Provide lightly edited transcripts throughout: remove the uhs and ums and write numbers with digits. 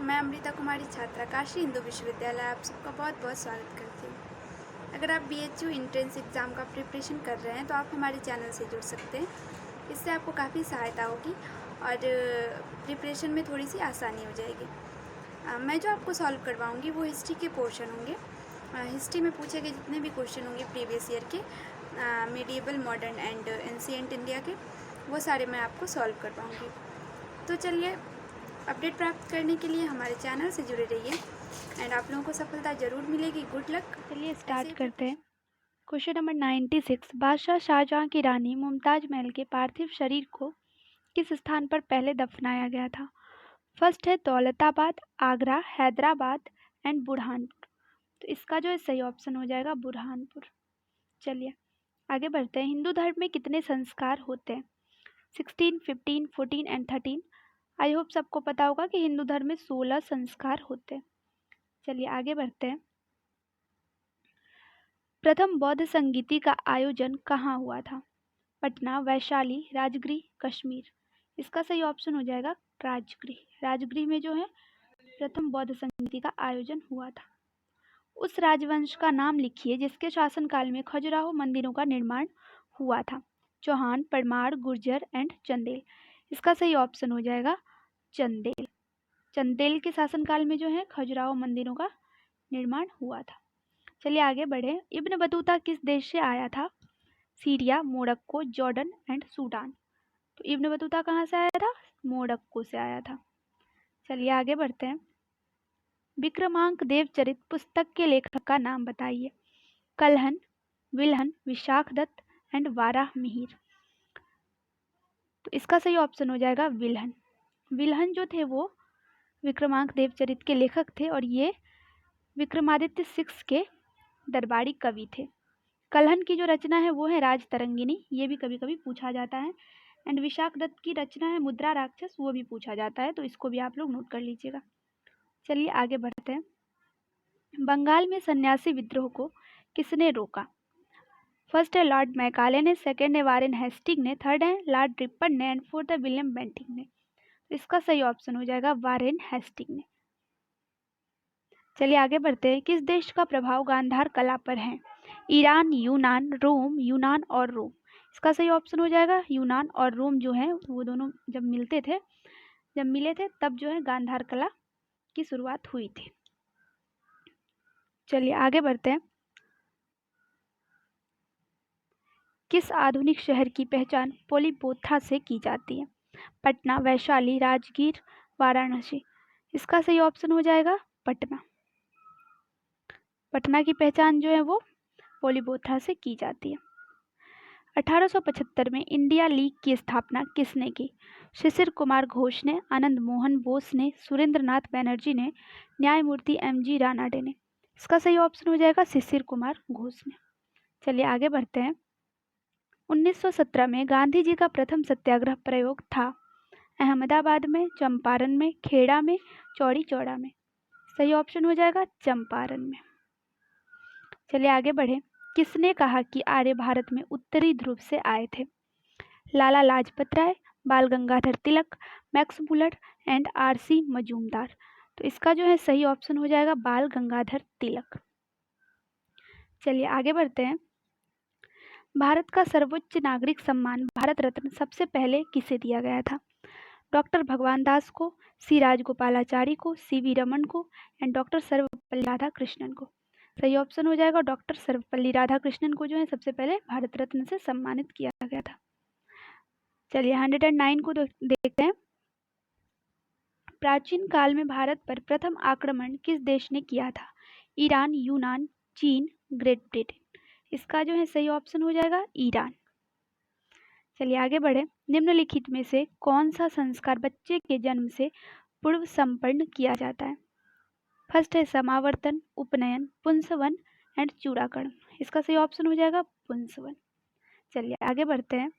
मैं अमृता कुमारी छात्रा काशी हिंदू विश्वविद्यालय आप सबका बहुत बहुत स्वागत करती हूँ। अगर आप BHU एंट्रेंस एग्ज़ाम का प्रिपरेशन कर रहे हैं तो आप हमारे चैनल से जुड़ सकते हैं। इससे आपको काफ़ी सहायता होगी और प्रिपरेशन में थोड़ी सी आसानी हो जाएगी। मैं जो आपको सॉल्व करवाऊँगी वो हिस्ट्री के पोर्शन होंगे। हिस्ट्री में पूछे गए जितने भी क्वेश्चन होंगे प्रीवियस ईयर के, medieval, modern and ancient India के, वो सारे मैं आपको सॉल्व करवाऊँगी। तो चलिए, अपडेट प्राप्त करने के लिए हमारे चैनल से जुड़े रहिए एंड आप लोगों को सफलता ज़रूर मिलेगी। Good luck. चलिए स्टार्ट करते हैं। क्वेश्चन नंबर 96, बादशाह शाहजहां की रानी मुमताज महल के पार्थिव शरीर को किस स्थान पर पहले दफनाया गया था? फर्स्ट है दौलताबाद, आगरा, हैदराबाद एंड बुरहानपुर। तो इसका जो है सही ऑप्शन हो जाएगा बुरहानपुर। चलिए आगे बढ़ते हैं। हिंदू धर्म में कितने संस्कार होते हैं? 16, 15, 14 एंड 13। आई होप सबको पता होगा कि हिंदू धर्म में 16 संस्कार होते हैं। चलिए आगे बढ़ते हैं। प्रथम बौद्ध संगीति का आयोजन कहाँ हुआ था? पटना, वैशाली, राजगृह, कश्मीर। इसका सही ऑप्शन हो जाएगा राजगृह। राजगृह में जो है प्रथम बौद्ध संगीति का आयोजन हुआ था। उस राजवंश का नाम लिखिए जिसके शासनकाल में खजुराहो मंदिरों का निर्माण हुआ था। चौहान, परमार, गुर्जर एंड चंदेल। इसका सही ऑप्शन हो जाएगा चंदेल। चंदेल के शासनकाल में जो है खजुराहो मंदिरों का निर्माण हुआ था। चलिए आगे बढ़े। इब्न बतूता किस देश से आया था? Syria, Morocco, Jordan and Sudan. तो इब्न बतूता कहाँ से आया था? मोरक्को से आया था। चलिए आगे बढ़ते हैं। विक्रमांक देवचरित पुस्तक के लेखक का नाम बताइए। कल्हन, विल्हन, विशाखदत्त एंड वाराह मिहिर। तो इसका सही ऑप्शन हो जाएगा विल्हन। विल्हन जो थे वो विक्रमांक देवचरित के लेखक थे और ये विक्रमादित्य 6 के दरबारी कवि थे। कल्हन की जो रचना है वो है राजतरंगिणी, ये भी कभी कभी पूछा जाता है। एंड विशाखदत्त की रचना है मुद्रा राक्षस, वो भी पूछा जाता है, तो इसको भी आप लोग नोट कर लीजिएगा। चलिए आगे बढ़ते हैं। बंगाल में सन्यासी विद्रोह को किसने रोका? फर्स्ट है लॉर्ड मैकाले ने, सेकेंड है वारेन हेस्टिंग ने, थर्ड है लॉर्ड रिपन ने एंड फोर्थ है विलियम बेंटिंग ने। तो इसका सही ऑप्शन हो जाएगा वारेन हेस्टिंग ने। चलिए आगे बढ़ते हैं। किस देश का प्रभाव गांधार कला पर है? ईरान, यूनान, रोम, यूनान और रोम। इसका सही ऑप्शन हो जाएगा यूनान और रोम जो है वो दोनों जब मिले थे तब जो है गांधार कला की शुरुआत हुई थी। चलिए आगे बढ़ते हैं। किस आधुनिक शहर की पहचान पोलीपोथा से की जाती है? पटना, वैशाली, राजगीर, वाराणसी। इसका सही ऑप्शन हो जाएगा पटना। पटना की पहचान जो है वो पोलीपोथा से की जाती है। 1875 में इंडिया लीग की स्थापना किसने की? शिशिर कुमार घोष ने, आनंद मोहन बोस ने, सुरेंद्र नाथ बैनर्जी ने, न्यायमूर्ति MG रानाडे ने। इसका सही ऑप्शन हो जाएगा शिशिर कुमार घोष ने। चलिए आगे बढ़ते हैं। 1917 में गांधी जी का प्रथम सत्याग्रह प्रयोग था? अहमदाबाद में, चंपारण में, खेड़ा में, चौड़ी चौड़ा में। सही ऑप्शन हो जाएगा चंपारण में। चलिए आगे बढ़े। किसने कहा कि आर्य भारत में उत्तरी ध्रुव से आए थे? लाला Lajpat Rai, Bal Gangadhar Tilak, Max Muller and RC Majumdar. तो इसका जो है सही ऑप्शन हो जाएगा बाल गंगाधर तिलक। चलिए आगे बढ़ते हैं। भारत का सर्वोच्च नागरिक सम्मान भारत रत्न सबसे पहले किसे दिया गया था? डॉक्टर भगवान दास को, C राजगोपालाचारी को, CV रमन को एंड डॉक्टर सर्वपल्ली राधाकृष्णन को। सही ऑप्शन हो जाएगा डॉक्टर सर्वपल्ली राधाकृष्णन को जो है सबसे पहले भारत रत्न से सम्मानित किया गया था। चलिए 109 को देखते हैं। प्राचीन काल में भारत पर प्रथम आक्रमण किस देश ने किया था? ईरान, यूनान, चीन, ग्रेट ब्रिटेन। इसका जो है सही ऑप्शन हो जाएगा ईरान। चलिए आगे बढ़े। निम्नलिखित में से कौन सा संस्कार बच्चे के जन्म से पूर्व संपन्न किया जाता है? फर्स्ट है समावर्तन, उपनयन, पुंसवन एंड चूड़ाकरण। इसका सही ऑप्शन हो जाएगा पुंसवन। चलिए आगे बढ़ते हैं।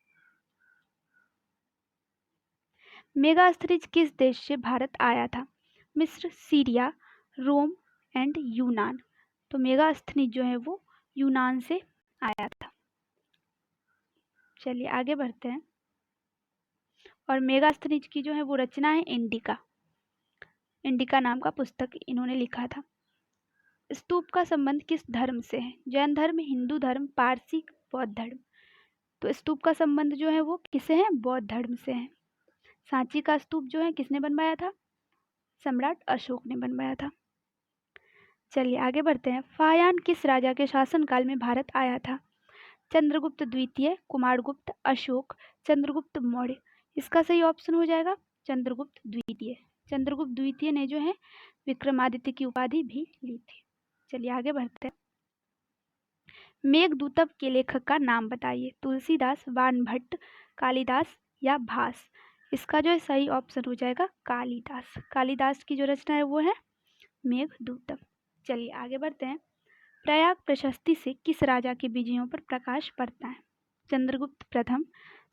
मेगास्थनीज किस देश से भारत आया था? मिस्र, सीरिया, रोम एंड यूनान। तो मेगास्थनीज जो है वो यूनान से आया था। चलिए आगे बढ़ते हैं। और मेगास्थनीज की जो है वो रचना है इंडिका। इंडिका नाम का पुस्तक इन्होंने लिखा था। स्तूप का संबंध किस धर्म से है? जैन धर्म, हिंदू धर्म, पारसी, बौद्ध धर्म। तो स्तूप का संबंध जो है वो किससे है? बौद्ध धर्म से है। सांची का स्तूप जो है किसने बनवाया था? सम्राट अशोक ने बनवाया था। चलिए आगे बढ़ते हैं। फाहियान किस राजा के शासनकाल में भारत आया था? चंद्रगुप्त द्वितीय, कुमारगुप्त, अशोक, चंद्रगुप्त मौर्य। इसका सही ऑप्शन हो जाएगा चंद्रगुप्त द्वितीय। चंद्रगुप्त द्वितीय ने जो है विक्रमादित्य की उपाधि भी ली थी। चलिए आगे बढ़ते हैं। मेघदूतम के लेखक का नाम बताइए। तुलसीदास, बाणभट्ट, कालिदास या भास। इसका जो है सही ऑप्शन हो जाएगा कालिदास। कालिदास की जो रचना है वो है मेघदूतम। चलिए आगे बढ़ते हैं। प्रयाग प्रशस्ति से किस राजा के विजयों पर प्रकाश पड़ता है? चंद्रगुप्त प्रथम,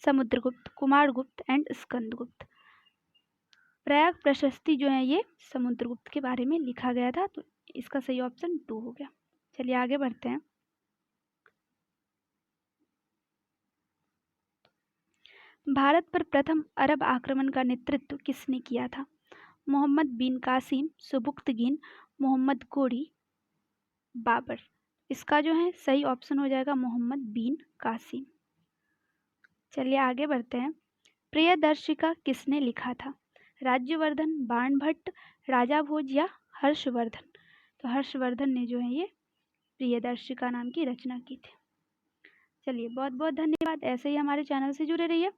समुद्रगुप्त, कुमारगुप्त एंड स्कंदगुप्त। प्रयाग प्रशस्ति जो है ये समुद्रगुप्त के बारे में लिखा गया था, तो इसका सही ऑप्शन 2 हो गया। चलिए आगे बढ़ते हैं। भारत पर प्रथम अरब आक्रमण का नेतृत्व किसने किया था? मोहम्मद बिन कासिम, सुबुक्तगिन, मोहम्मद गोरी, बाबर। इसका जो है सही ऑप्शन हो जाएगा मोहम्मद बिन कासिम। चलिए आगे बढ़ते हैं। प्रियदर्शिका किसने लिखा था? राज्यवर्धन, बाणभट्ट, राजा भोज या हर्षवर्धन। तो हर्षवर्धन ने जो है ये प्रियदर्शिका नाम की रचना की थी। चलिए बहुत बहुत धन्यवाद। ऐसे ही हमारे चैनल से जुड़े रहिए।